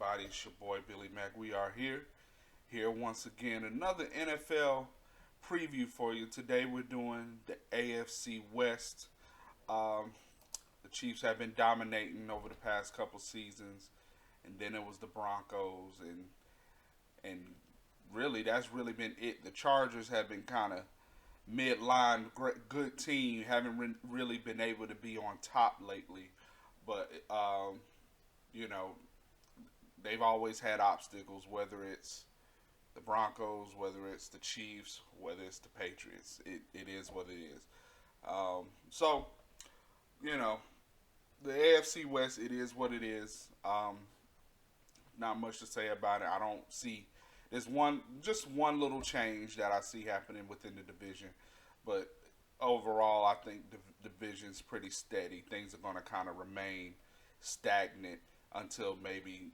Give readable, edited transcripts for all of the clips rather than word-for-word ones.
everybody? It's your boy Billy Mack. We are here once again. Another NFL preview for you. Today we're doing the AFC West. Um, the Chiefs have been dominating over the past couple seasons, and then it was the Broncos, and really that's really been it. The Chargers have been kind of midline, great, good team. Haven't really been able to be on top lately, but you know they've always had obstacles, whether it's the Broncos, whether it's the Chiefs, whether it's the Patriots. It is what it is. So, you know, the AFC West, it is what it is. Not much to say about it. I don't see there's just one little change that I see happening within the division, but overall, I think the division's pretty steady. Things are going to kind of remain stagnant until maybe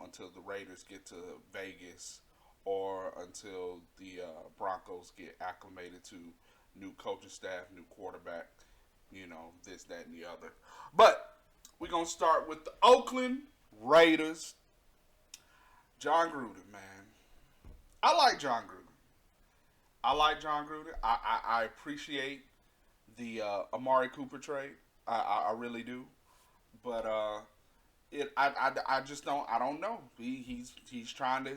until the Raiders get to Vegas or until the Broncos get acclimated to new coaching staff, new quarterback, this, that, and the other. But we're gonna start with the Oakland Raiders. John Gruden, man. I like John Gruden. I appreciate the Amari Cooper trade. I really do. But I just don't know. He's trying to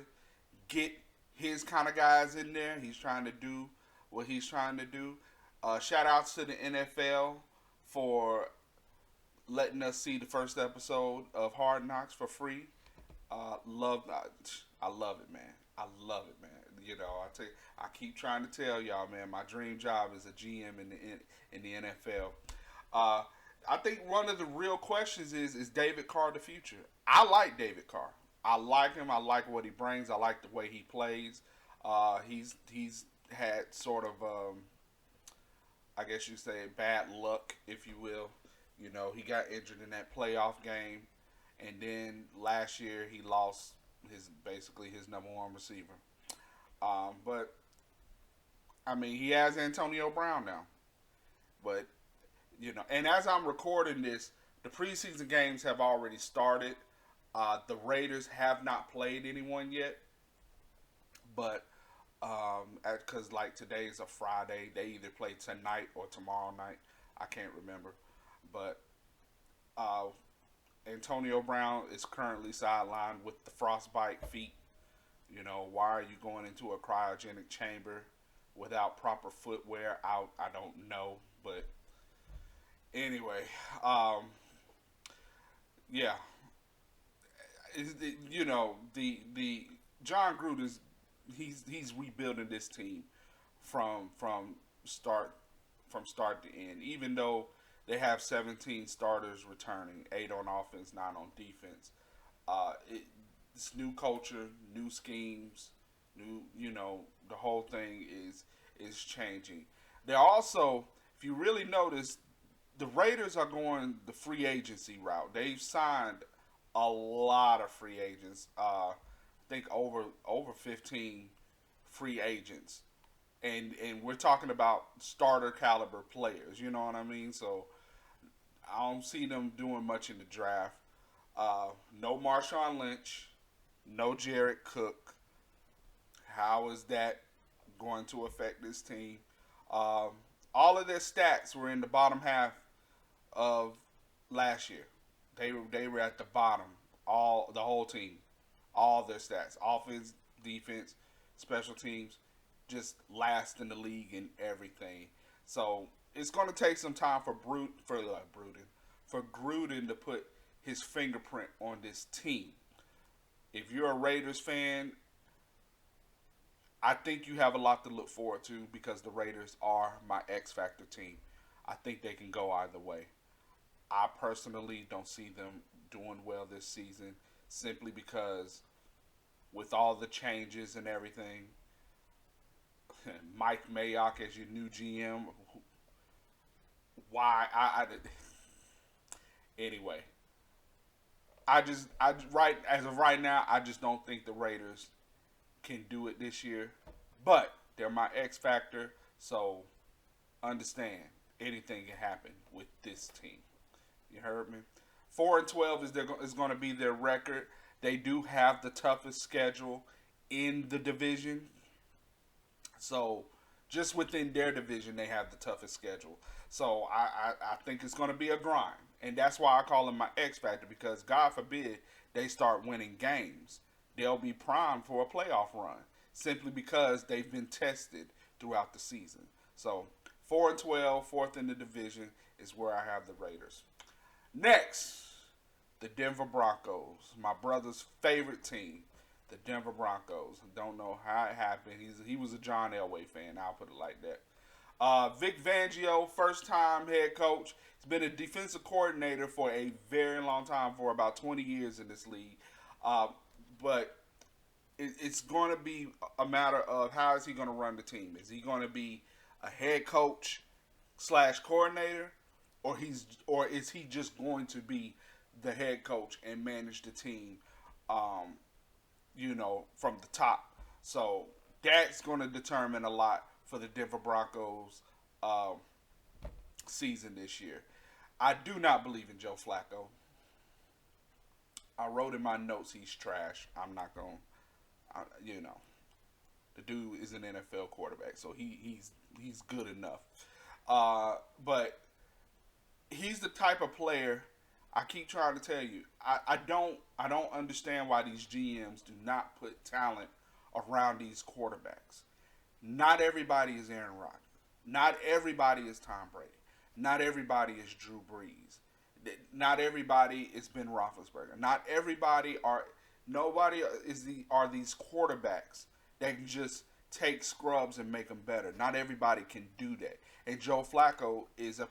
get his kind of guys in there. He's trying to do what he's trying to do. Shout outs to the NFL for letting us see the first episode of Hard Knocks for free. I love it, man. I love it, man. I keep trying to tell y'all, man. My dream job is a GM in the NFL. I think one of the real questions is David Carr the future? I like David Carr. I like him. I like what he brings. I like the way he plays. He's had sort of I guess you say bad luck, if you will. He got injured in that playoff game, and then last year he lost his number one receiver. But I mean, he has Antonio Brown now. But and as I'm recording this, the preseason games have already started. The Raiders have not played anyone yet, but because like today is a Friday, they either play tonight or tomorrow night. I can't remember, but Antonio Brown is currently sidelined with the frostbite feet. Why are you going into a cryogenic chamber without proper footwear? I don't know, but anyway, yeah, the John Gruden's he's rebuilding this team from start to end. Even though they have 17 starters returning, 8 on offense, 9 on defense. It's new culture, new schemes, the whole thing is changing. They're also, if you really notice, the Raiders are going the free agency route. They've signed a lot of free agents. I think over 15 free agents, and we're talking about starter caliber players. You know what I mean? So I don't see them doing much in the draft. No Marshawn Lynch, no Jared Cook. How is that going to affect this team? All of their stats were in the bottom half of last year. They were at the bottom. The whole team, all their stats, offense, defense, special teams, just last in the league in everything. So it's going to take some time for Gruden to put his fingerprint on this team. If you're a Raiders fan, I think you have a lot to look forward to because the Raiders are my X Factor team. I think they can go either way. I personally don't see them doing well this season simply because with all the changes and everything, Mike Mayock as your new GM, why anyway, right as of right now, I just don't think the Raiders can do it this year. But they're my X Factor, so understand anything can happen with this team. You heard me. 4-12 is going to be their record. They do have the toughest schedule in the division. So just within their division, they have the toughest schedule. So I think it's going to be a grind. And that's why I call them my X Factor, because God forbid they start winning games. They'll be primed for a playoff run simply because they've been tested throughout the season. So 4-12, fourth in the division is where I have the Raiders. Next, the Denver Broncos, my brother's favorite team, the Denver Broncos. Don't know how it happened. He was a John Elway fan. I'll put it like that. Vic Fangio, first time head coach. He's been a defensive coordinator for a very long time, for about 20 years in this league. But it's going to be a matter of how is he going to run the team. Is he going to be a head coach slash coordinator, or is he just going to be the head coach and manage the team, from the top? So that's going to determine a lot for the Denver Broncos season this year. I do not believe in Joe Flacco. I wrote in my notes he's trash. I'm not going to, the dude is an NFL quarterback, so he's good enough. But he's the type of player, I keep trying to tell you, I don't understand why these GMs do not put talent around these quarterbacks. Not everybody is Aaron Rodgers. Not everybody is Tom Brady. Not everybody is Drew Brees. Not everybody is Ben Roethlisberger. Not everybody are these quarterbacks that can just take scrubs and make them better. Not everybody can do that. And Joe Flacco is a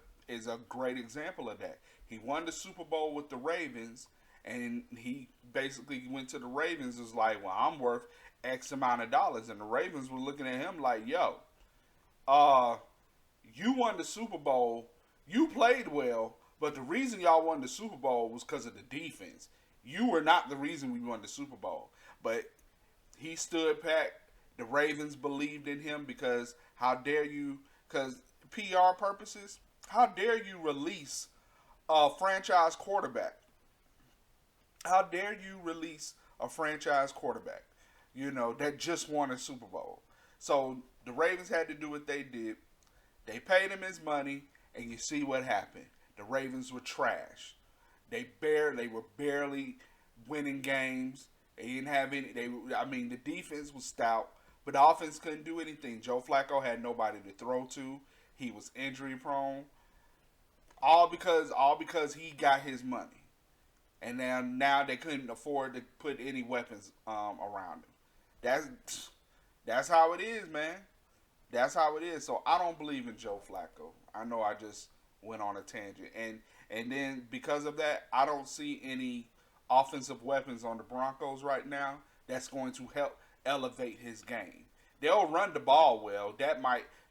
great example of that. He won the Super Bowl with the Ravens, and he basically went to the Ravens, was like, well, I'm worth X amount of dollars. And the Ravens were looking at him like, yo, you won the Super Bowl, you played well, but the reason y'all won the Super Bowl was because of the defense. You were not the reason we won the Super Bowl. But he stood pat. The Ravens believed in him because how dare you, because PR purposes, how dare you release a franchise quarterback? How dare you release a franchise quarterback, that just won a Super Bowl? So the Ravens had to do what they did. They paid him his money, and you see what happened. The Ravens were trash. They were barely winning games. They didn't have any. The defense was stout, but the offense couldn't do anything. Joe Flacco had nobody to throw to. He was injury prone. All because he got his money, and now they couldn't afford to put any weapons around him. That's how it is, man. That's how it is. So I don't believe in Joe Flacco. I know I just went on a tangent, and then because of that, I don't see any offensive weapons on the Broncos right now that's going to help elevate his game. They'll run the ball well.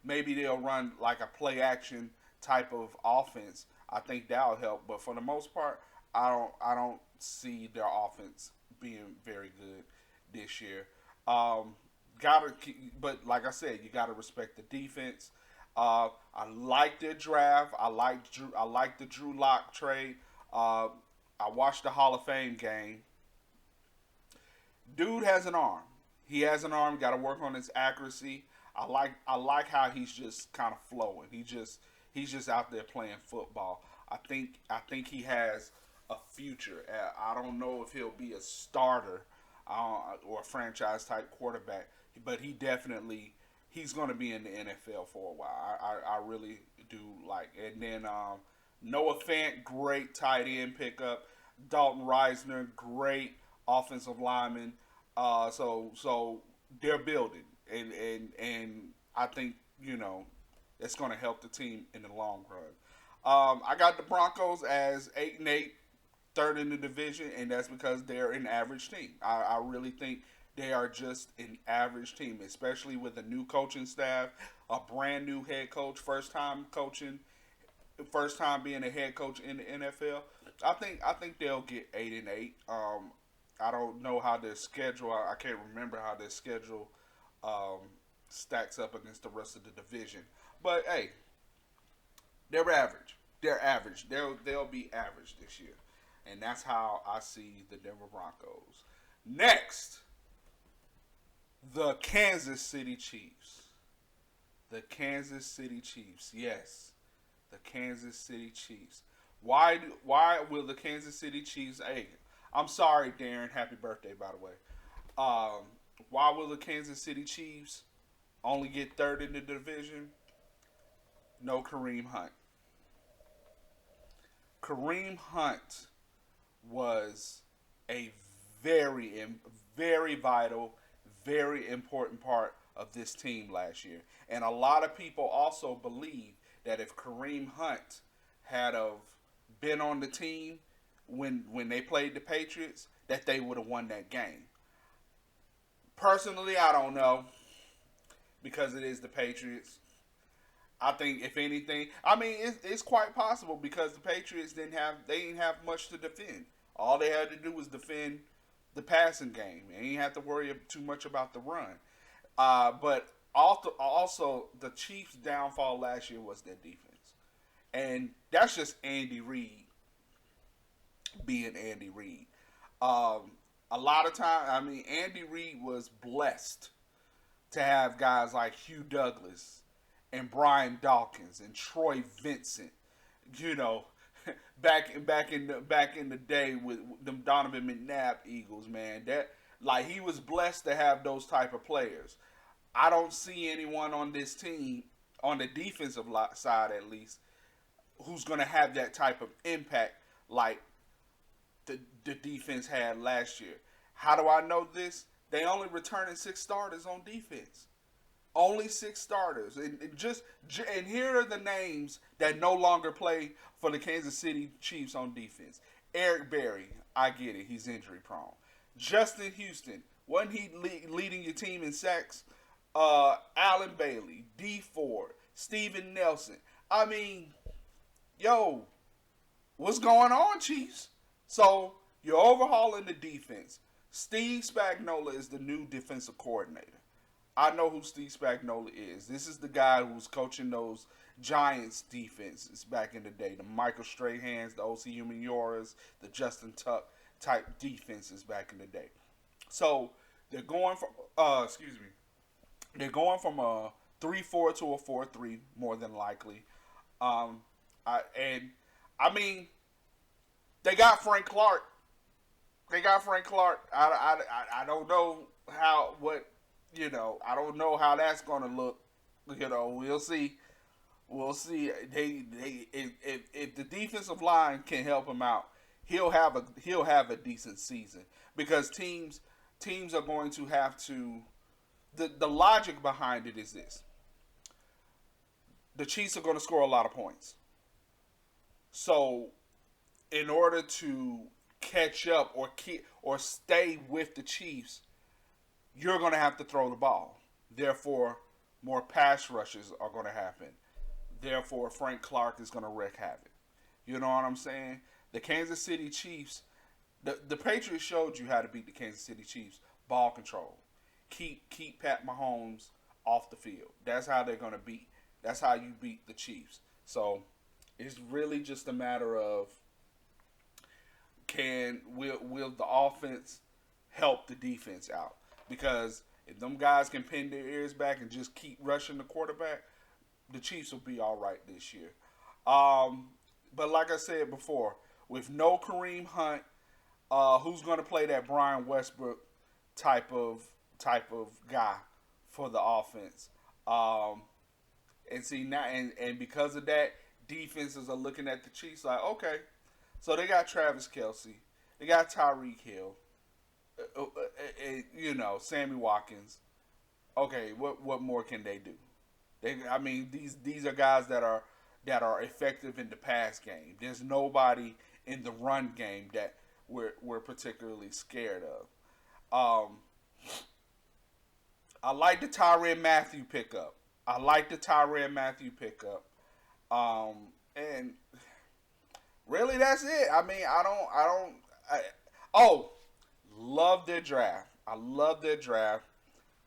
Maybe they'll run like a play action type of offense. I think that'll help, but for the most part, I don't see their offense being very good this year. But like I said, you gotta respect the defense. I like their draft. I like the Drew Lock trade. I watched the Hall of Fame game. Dude has an arm. He has an arm. Got to work on his accuracy. I like how he's just kind of flowing. He's just out there playing football. I think he has a future. I don't know if he'll be a starter or a franchise type quarterback, but he's going to be in the NFL for a while. I really do like. And then Noah Fant, great tight end pickup. Dalton Reisner, great offensive lineman. So they're building, and I think it's going to help the team in the long run. I got the Broncos as 8-8, third in the division, and that's because they're an average team. I really think they are just an average team, especially with a new coaching staff, a brand new head coach, first time being a head coach in the NFL. I think they'll get 8-8. I don't know how their schedule. I can't remember how their schedule stacks up against the rest of the division. But hey, they're average. They're average. They'll be average this year. And that's how I see the Denver Broncos. Next, the Kansas City Chiefs. The Kansas City Chiefs. Yes, the Kansas City Chiefs. Why will the Kansas City Chiefs? Hey, I'm sorry, Darren. Happy birthday, by the way. Um, why will the Kansas City Chiefs only get third in the division? No Kareem Hunt. Kareem Hunt was a very, very vital, very important part of this team last year. And a lot of people also believe that if Kareem Hunt had of been on the team when they played the Patriots, that they would have won that game. Personally, I don't know because it is the Patriots. I think if anything, I mean it's quite possible because the Patriots didn't have much to defend. All they had to do was defend the passing game. They didn't have to worry too much about the run. But also the Chiefs' downfall last year was their defense, and that's just Andy Reid being Andy Reid. Um, a lot of time, I mean, Andy Reid was blessed to have guys like Hugh Douglas and Brian Dawkins and Troy Vincent, you know, back in the day with them Donovan McNabb Eagles, man. That like he was blessed to have those type of players. I don't see anyone on this team on the defensive side at least who's going to have that type of impact like the defense had last year. How do I know this? They only returning 6 starters on defense. Only 6 starters, and here are the names that no longer play for the Kansas City Chiefs on defense. Eric Berry, I get it, he's injury prone. Justin Houston, wasn't he leading your team in sacks? Allen Bailey, D Ford, Steven Nelson. I mean, yo, what's going on, Chiefs? So you're overhauling the defense. Steve Spagnuolo is the new defensive coordinator. I know who Steve Spagnuolo is. This is the guy who was coaching those Giants defenses back in the day. The Michael Strahans, the O.C. Umenyoras, the Justin Tuck type defenses back in the day. So they're going from, they're going from a 3-4 to a 4-3 more than likely. I mean, they got Frank Clark. I don't know I don't know how that's gonna look. We'll see. We'll see. If the defensive line can help him out, he'll have a decent season because teams are going to have to. The logic behind it is this: the Chiefs are going to score a lot of points. So, in order to catch up or stay with the Chiefs, you're going to have to throw the ball. Therefore, more pass rushes are going to happen. Therefore, Frank Clark is going to wreak havoc. You know what I'm saying? The Kansas City Chiefs, the Patriots showed you how to beat the Kansas City Chiefs. Ball control. Keep Pat Mahomes off the field. That's how they're going to beat. That's how you beat the Chiefs. So, it's really just a matter of will the offense help the defense out? Because if them guys can pin their ears back and just keep rushing the quarterback, the Chiefs will be all right this year. But like I said before, with no Kareem Hunt, who's going to play that Brian Westbrook type of guy for the offense? And see now, and because of that, defenses are looking at the Chiefs like, okay, so they got Travis Kelce, they got Tyreek Hill. Sammy Watkins. Okay, what more can they do? These are guys that are effective in the pass game. There's nobody in the run game that we're particularly scared of. I like the Tyrann Mathieu pickup. And really that's it. Love their draft. I love their draft.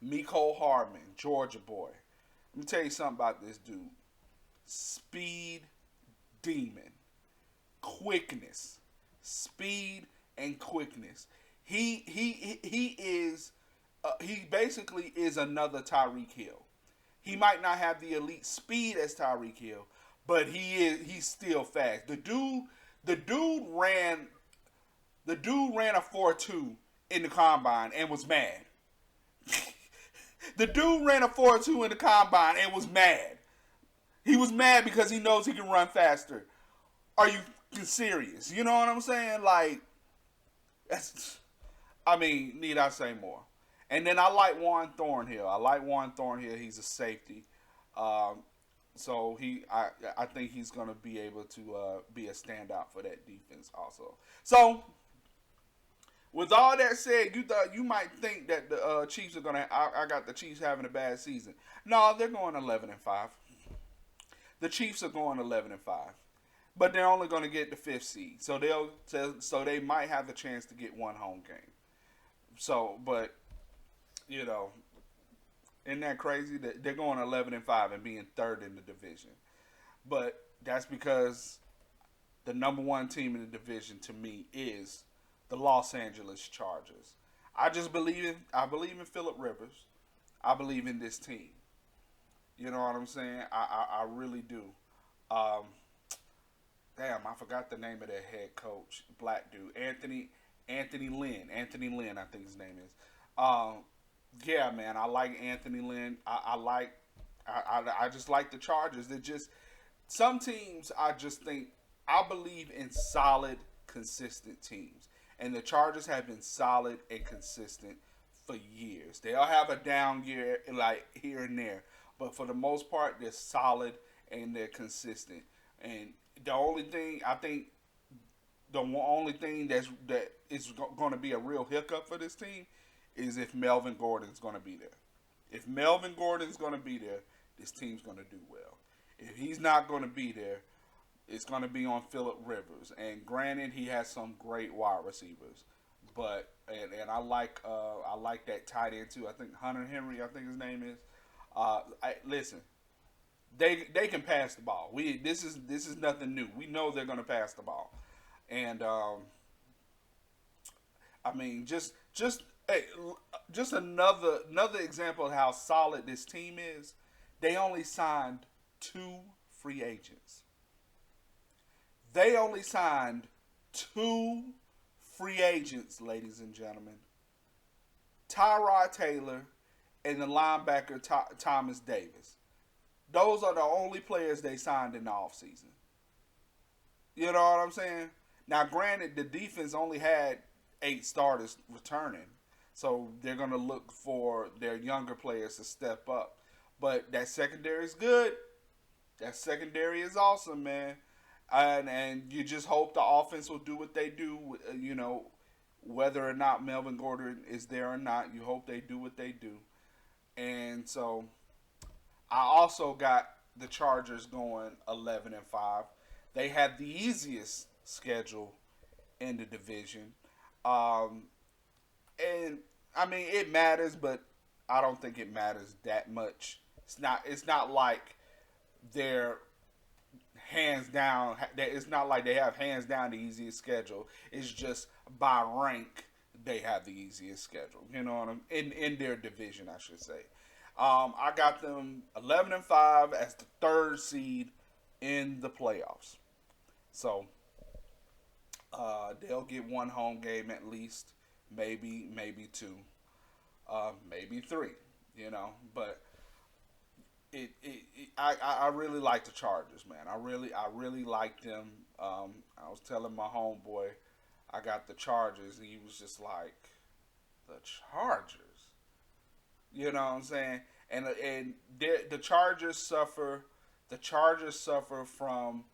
Mecole Hardman, Georgia boy. Let me tell you something about this dude. Speed demon. Quickness. speed, and quickness. He is he basically is another Tyreek Hill. He might not have the elite speed as Tyreek Hill, but he's still fast. The dude ran a 4.2 in the combine and was mad. The dude ran a 4.2 in the combine and was mad. He was mad because he knows he can run faster. Are you serious? You know what I'm saying? Like, that's, I mean, need I say more? And then I like Juan Thornhill. I like Juan Thornhill. He's a safety. Um, so I think he's going to be able to be a standout for that defense also. So with all that said, you might think that the Chiefs are going to. I got the Chiefs having a bad season. No, they're going 11-5. The Chiefs are going 11-5, but they're only going to get the fifth seed. So they might have the chance to get one home game. So, but you know, isn't that crazy that they're going 11-5 and being third in the division? But that's because the number one team in the division to me is the Los Angeles Chargers. I believe in Phillip Rivers. I believe in this team. You know what I'm saying? I really do. Um, Damn, I forgot the name of that head coach, black dude, Anthony Lynn. Anthony Lynn, I think his name is. Yeah, man, I like Anthony Lynn. I just like the Chargers. They just some teams. I just think I believe in solid, consistent teams, and the Chargers have been solid and consistent for years. They'll have a down year like here and there, but for the most part, they're solid and they're consistent. And the only thing I think, the only thing that is going to be a real hiccup for this team is if Melvin Gordon's going to be there. If Melvin Gordon's going to be there, this team's going to do well. If he's not going to be there, it's going to be on Phillip Rivers. And granted, he has some great wide receivers, but and I like that tight end too. I think Hunter Henry, I think his name is. Listen, they can pass the ball. This is nothing new. We know they're going to pass the ball, and I mean hey, just another example of how solid this team is. They only signed 2 free agents. They only signed 2 free agents, ladies and gentlemen. Tyrod Taylor and the linebacker Thomas Davis. Those are the only players they signed in the offseason. You know what I'm saying? Now, granted, the defense only had 8 starters returning. So they're going to look for their younger players to step up. But that secondary is good. That secondary is awesome, man. And you just hope the offense will do what they do, you know, whether or not Melvin Gordon is there or not. You hope they do what they do. And so I also got the Chargers going 11-5. They have the easiest schedule in the division. And I mean, it matters, but I don't think it matters that much. It's not like they're hands down. It's not like they have hands down the easiest schedule. It's just by rank they have the easiest schedule. You know what in their division, I should say. I got them 11-5 as the 3rd seed in the playoffs. So they'll get one home game at least, maybe 2, maybe 3. You know, but I really like the Chargers, man. I really like them. I was telling my homeboy I got the Chargers, and he was just like, the Chargers. You know what I'm saying? And the Chargers suffer. The Chargers suffer from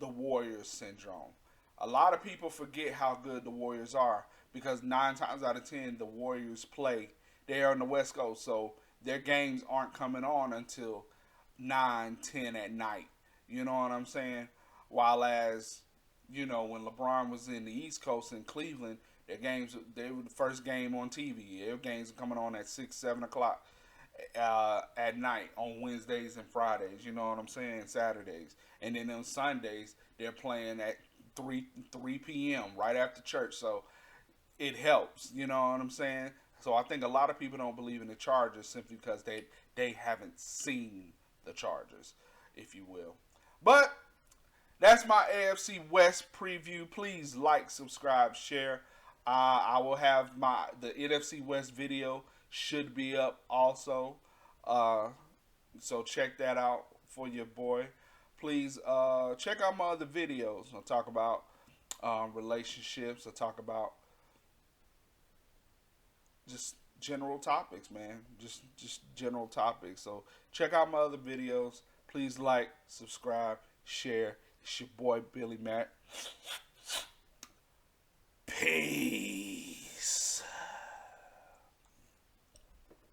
the Warriors syndrome. A lot of people forget how good the Warriors are because 9 times out of 10 the Warriors play. They are on the West Coast, so their games aren't coming on until 9, 10 at night. You know what I'm saying? While as, you know, when LeBron was in the East Coast in Cleveland, they were the first game on TV. Their games are coming on at 6, 7 o'clock at night on Wednesdays and Fridays. You know what I'm saying? Saturdays. And then on Sundays, they're playing at 3 p.m. right after church. So it helps. You know what I'm saying? So I think a lot of people don't believe in the Chargers simply because they haven't seen the Chargers, if you will. But that's my AFC West preview. Please like, subscribe, share. I will have the NFC West video should be up also. So check that out for your boy. Please check out my other videos. I'll talk about relationships. I'll talk about just general topics, man. Just general topics. So check out my other videos. Please like, subscribe, share. It's your boy Billy Mack. Peace.